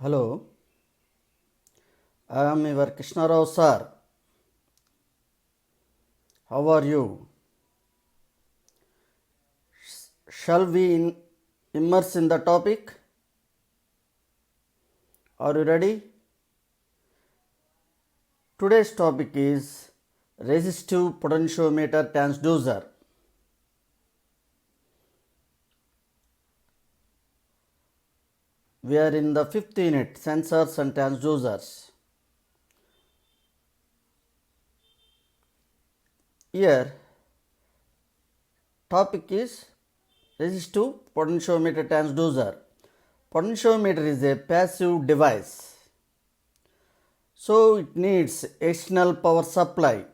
Hello, I am your Krishna Rao sir. How are you? Shall we immerse in the topic? Are you ready? Today's topic is resistive potentiometer transducer. We are in the fifth unit, sensors and transducers. Here, topic is resistive potentiometer transducer. Potentiometer is a passive device, so it needs external power supply.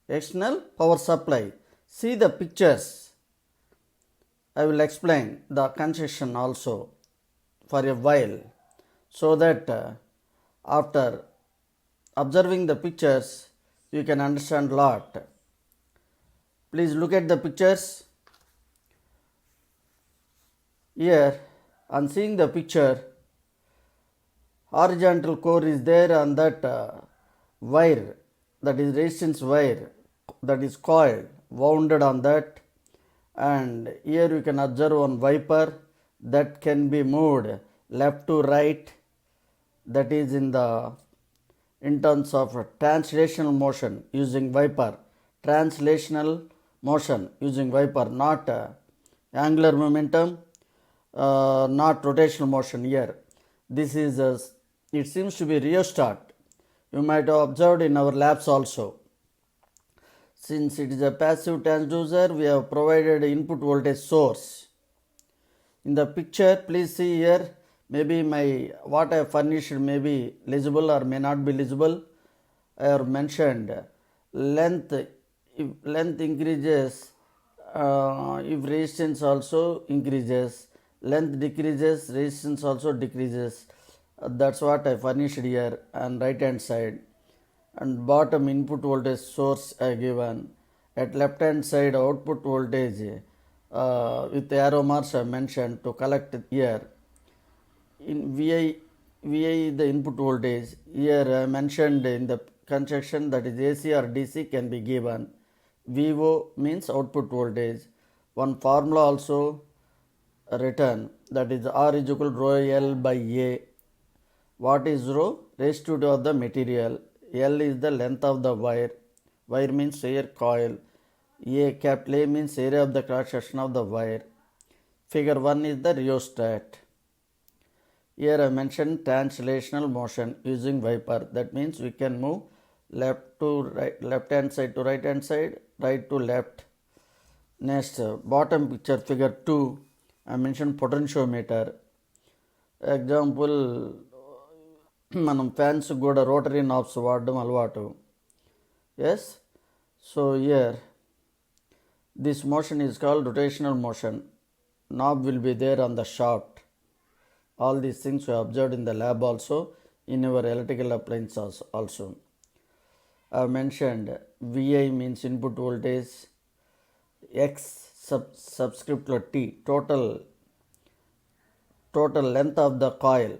External power supply. See the pictures. I will explain the construction also for a while, so that after observing the pictures you can understand lot. Please look at the pictures. Here, on seeing the picture, horizontal core is there on that wire, that is resistance wire, that is coiled, wounded on that, and here you can observe one wiper that can be moved left to right, that is in terms of translational motion using wiper, translational motion using wiper, not angular momentum, not rotational motion. Here this is it seems to be rheostat. You might have observed in our labs also. Since it is a passive transducer, we have provided input voltage source. In the picture, please see here, maybe what I have furnished may be legible or may not be legible. I have mentioned length. If length increases, if resistance also increases, length decreases, resistance also decreases. That's what I furnished here on right hand side. And bottom input voltage source I given. At left hand side output voltage with arrow marks I mentioned to collect here. In VI the input voltage. Here I mentioned in the construction, that is AC or DC can be given. VO means output voltage. One formula also written, that is R is equal to rho L by A. What is rho? Resistivity of the material. L is the length of the wire. Wire means air coil. A, capital A means area of the cross section of the wire. Figure 1 is the rheostat. Here I mentioned translational motion using wiper. That means we can move left to right, left hand side to right hand side, right to left. Next, bottom picture, figure 2, I mentioned potentiometer. Example మనం fans కూడా rotary knobs వాడడం అలవాటు. Yes, so here this motion is called rotational motion. Knob will be there on the shaft. All these things we observed in the lab also, in our electrical appliances also. I have mentioned VI means input voltage, X subscript T, total length of the coil,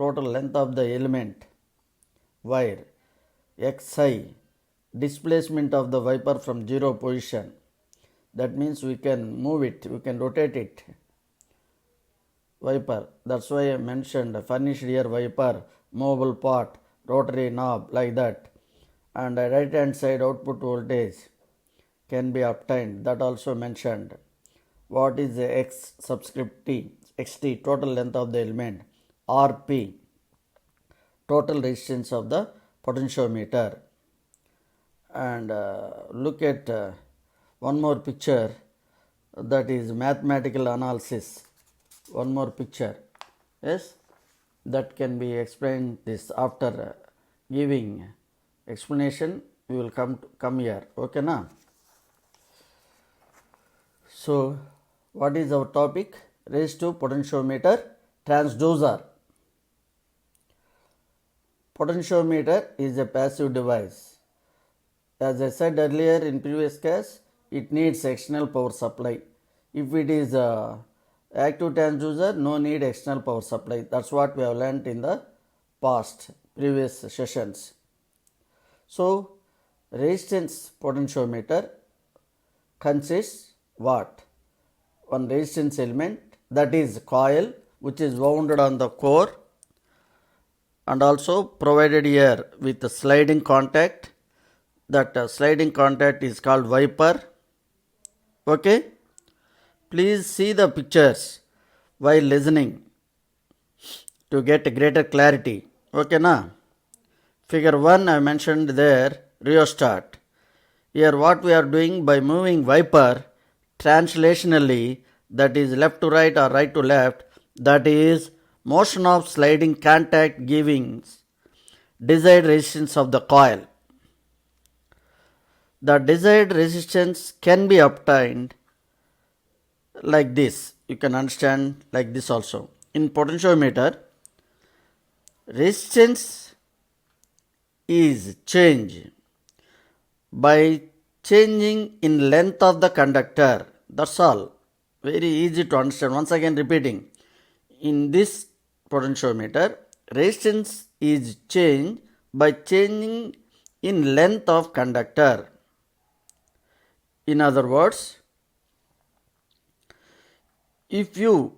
total length of the element, wire. Xi, displacement of the wiper from zero position. That means we can move it, we can rotate it. Wiper, that's why I mentioned furnished here wiper, movable part, rotary knob, like that. And right hand side output voltage can be obtained, that also mentioned. What is the X subscript T? XT, total length of the element. RP, total resistance of the potentiometer. And look at one more picture, that is mathematical analysis. One more picture, yes, that can be explained. This after giving explanation we will come here, okay na? So what is our topic? Resistive potentiometer transducer. Potentiometer is a passive device. As I said earlier in previous case, it needs external power supply. If it is Active transducer, no need external power supply. That's what we have learnt in the past previous sessions. So resistance potentiometer consists what? One resistance element, that is coil, which is wounded on the core and also provided here with a sliding contact. That sliding contact is called wiper. Okay, please see the pictures while listening to get greater clarity. Okay, na? Figure 1 I mentioned there, rheostat. Here what we are doing by moving wiper translationally, that is left to right or right to left, that is motion of sliding contact giving desired resistance of the coil. The desired resistance can be obtained like this. You can understand like this also. In potentiometer, resistance is changed by changing in length of the conductor. That's all. Very easy to understand. Once again repeating. In this potentiometer, resistance is changed by changing in length of conductor. In other words, if you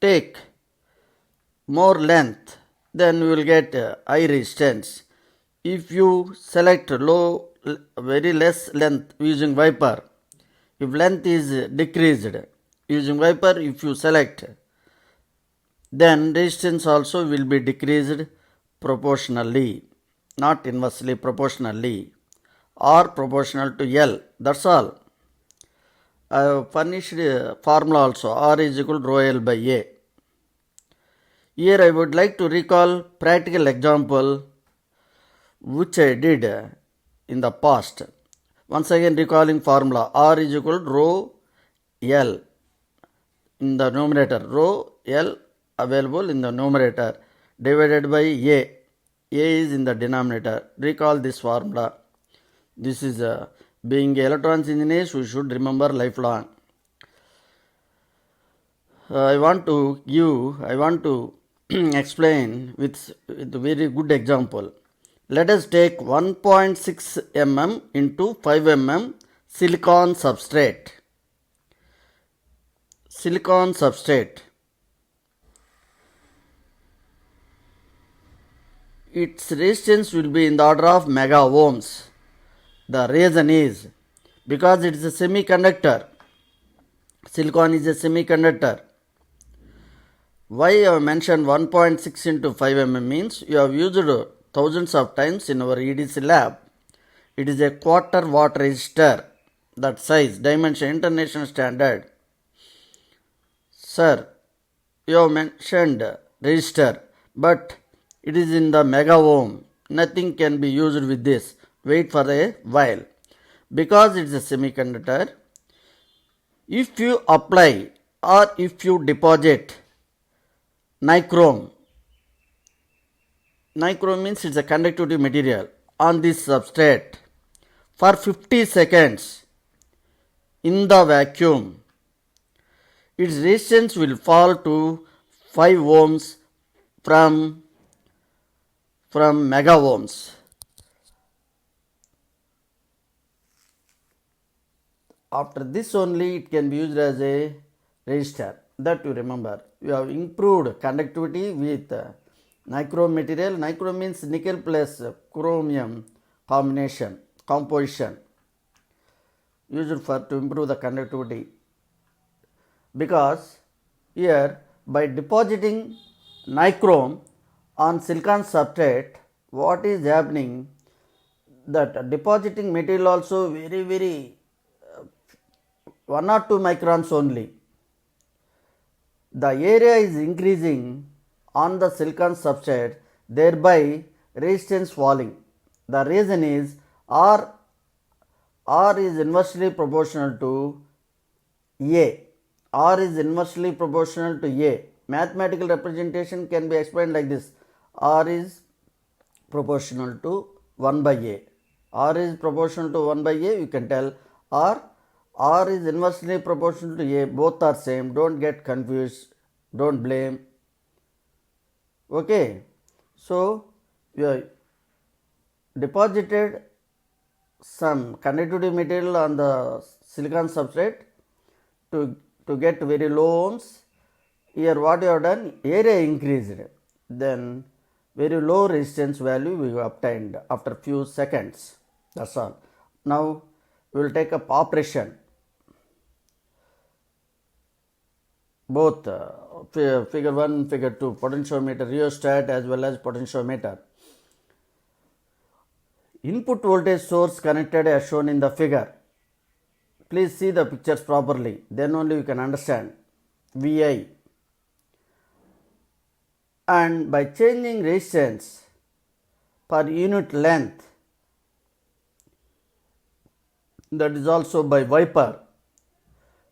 take more length, then you will get high resistance. If you select very less length using wiper, if length is decreased using wiper, if you select, then resistance also will be decreased proportionally, not inversely, proportionally, or proportional to L. That's all. I have furnished formula also, R is equal to rho L by A. Here I would like to recall practical example which I did in the past. Once again recalling formula, R is equal to rho L in the numerator, rho L available in the numerator divided by A. A is in the denominator. Recall this formula. This is being electronics engineers, we should remember lifelong. I want to explain with a very good example. Let us take 1.6 mm into 5 mm silicon substrate. Silicon substrate. Its resistance will be in the order of mega ohms. The reason is because it is a semiconductor. Silicon is a semiconductor. Why I have mentioned 1.6 into 5 mm means you have used thousands of times in our EDC lab. It is a quarter watt resistor. That size, dimension, international standard. Sir, you have mentioned resistor, but it is in the mega ohm. Nothing can be used with this. Wait for a while. Because it is a semiconductor, if you apply or if you deposit nichrome means it's a conductivity material on this substrate for 50 seconds in the vacuum, its resistance will fall to 5 ohms from mega ohms. After this only it can be used as a resistor. That you remember. You have improved conductivity with nichrome material. Nichrome means nickel plus chromium composition used for to improve the conductivity. Because here by depositing nichrome on silicon substrate, what is happening, that depositing material also very 1 or 2 microns only. The area is increasing on the silicon substrate, thereby resistance falling. The reason is R is inversely proportional to A. R is inversely proportional to A. Mathematical representation can be explained like this. R is proportional to 1 by A. R is proportional to 1 by A, you can tell, or R is inversely proportional to A, both are same, don't get confused, don't blame. Okay, so you have deposited some conductivity material on the silicon substrate to get very low ohms. Here what you have done, area increased, then very low resistance value we have obtained after few seconds, that is all. Now we will take up operation, both figure 1, figure 2, potentiometer rheostat as well as potentiometer. Input voltage source connected as shown in the figure. Please see the pictures properly, then only you can understand. Vi, and by changing resistance per unit length, that is also by wiper,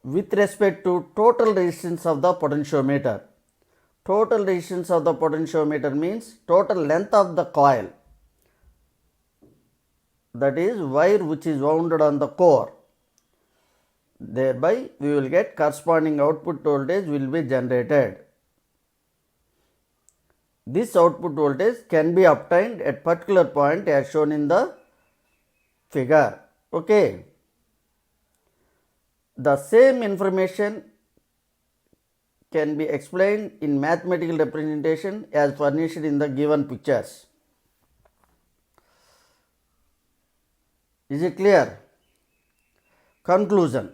with respect to total resistance of the potentiometer. Total resistance of the potentiometer means total length of the coil, that is wire which is wounded on the core. Thereby we will get corresponding output voltage will be generated. This output voltage can be obtained at particular point as shown in the figure. Okay. The same information can be explained in mathematical representation as furnished in the given pictures. Is it clear? Conclusion.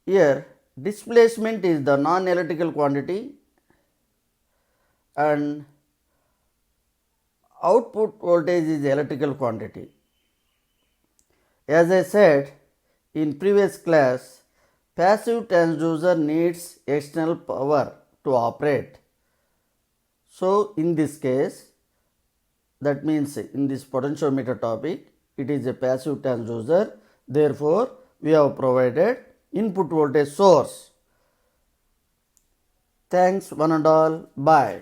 Here displacement is the non-electrical quantity and output voltage is electrical quantity. As I said in previous class, passive transducer needs external power to operate. So in this case, that means in this potentiometer topic, it is a passive transducer. Therefore, we have provided input voltage source. Thanks one and all. Bye.